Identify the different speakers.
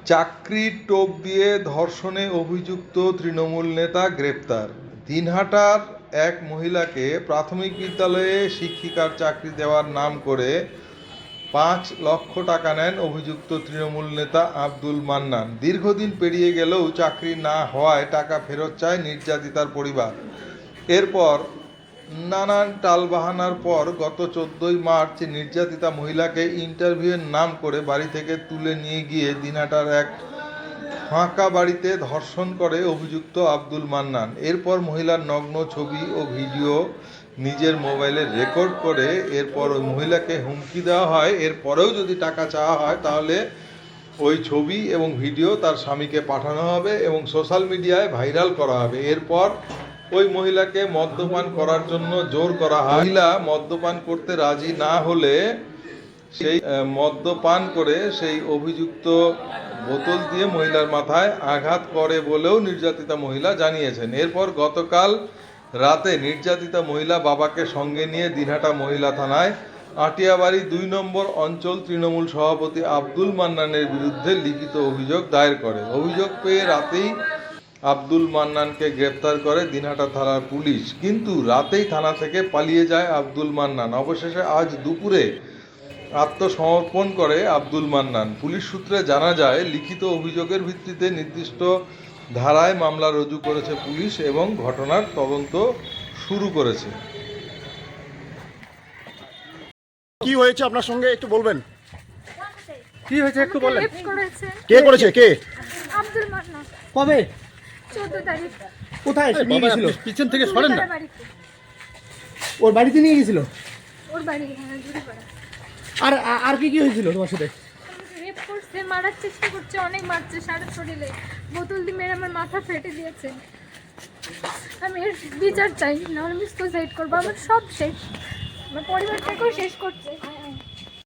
Speaker 1: চাকরির টোপ দিয়ে ধর্ষণে অভিযুক্ত তৃণমূল নেতা গ্রেপ্তার। দিনহাটার এক মহিলাকে প্রাথমিক বিদ্যালয়ে শিক্ষিকার চাকরি দেওয়ার নাম করে ৫ লক্ষ টাকা নেন অভিযুক্ত তৃণমূল নেতা আব্দুল মান্নান। দীর্ঘদিন পেরিয়ে গেলেও চাকরি না হওয়ায় টাকা ফেরত চায় নির্যাতিতার পরিবার। এরপর নানান টালবাহানার পর গত ১৪ই মার্চ নির্যাতিতা মহিলাকে ইন্টারভিউয়ের নাম করে বাড়ি থেকে তুলে নিয়ে গিয়ে দিনহাটার এক ফাঁকা বাড়িতে ধর্ষণ করে অভিযুক্ত আব্দুল মান্নান। এরপর মহিলার নগ্ন ছবি ও ভিডিও নিজের মোবাইলে রেকর্ড করে এরপর ওই মহিলাকে হুমকি দেওয়া হয়, এরপরেও যদি টাকা চাওয়া হয় তাহলে ওই ছবি এবং ভিডিও তার স্বামীকে পাঠানো হবে এবং সোশ্যাল মিডিয়ায় ভাইরাল করা হবে। এরপর ওই মহিলাকে মদ্যপান করার জন্য জোর করা হয়। মহিলা মদ্যপান করতে রাজি না হলে সেই মদ্যপান করে সেই অভিযুক্ত বোতল দিয়ে মহিলার মাথায় আঘাত করে বলেও নির্যাতিতা মহিলা জানিয়েছেন। এরপর গতকাল রাতে নির্যাতিতা মহিলা বাবাকে সঙ্গে নিয়ে দিনহাটা মহিলা থানায় আটিয়াবাড়ি ২ নম্বর অঞ্চল তৃণমূল সভাপতি আব্দুল মান্নানের বিরুদ্ধে লিখিত অভিযোগ দায়ের করে। অভিযোগ পেয়ে রাতেই আব্দুল মান্নানকে গ্রেপ্তার করে দিনহাটা থানার পুলিশ, কিন্তু রাতেই থানা থেকে পালিয়ে যায় আব্দুল মান্নান। অবশেষে আজ দুপুরে আত্মসমর্পণ করে আব্দুল মান্নান। পুলিশ সূত্রে জানা যায়, লিখিত অভিযোগের ভিত্তিতে নির্দিষ্ট ধারায় মামলা রুজু করেছে পুলিশ এবং ঘটনার তদন্ত শুরু করেছে।
Speaker 2: কি হয়েছে আপনার সঙ্গে একটু বলবেন?
Speaker 3: কি হয়েছে একটু বললেন?
Speaker 2: কে করেছে? কে?
Speaker 3: আব্দুল মান্নান।
Speaker 2: কবে?
Speaker 3: 14 তারিখ।
Speaker 2: কোথায় নিয়ে গেছিল?
Speaker 4: পিছন থেকে সরেন না।
Speaker 2: ওর বাড়িতে নিয়ে গেছিল?
Speaker 3: ওর বাড়ি হ্যাঁ, জুড়িপাড়া।
Speaker 2: আর আর কি কি হয়েছিল তোমার সাথে?
Speaker 3: রেপ করছে, মারার চেষ্টা করছে, অনেক মারছে, সারা শরীরে বোতল দিয়ে মেরে আমার মাথা ফেটে দিয়েছে। আমি এর বিচার চাই, নাহলে আমি সুসাইড করবো। আমার সব শেষ, আমার পরিবারটাকেও শেষ করছে।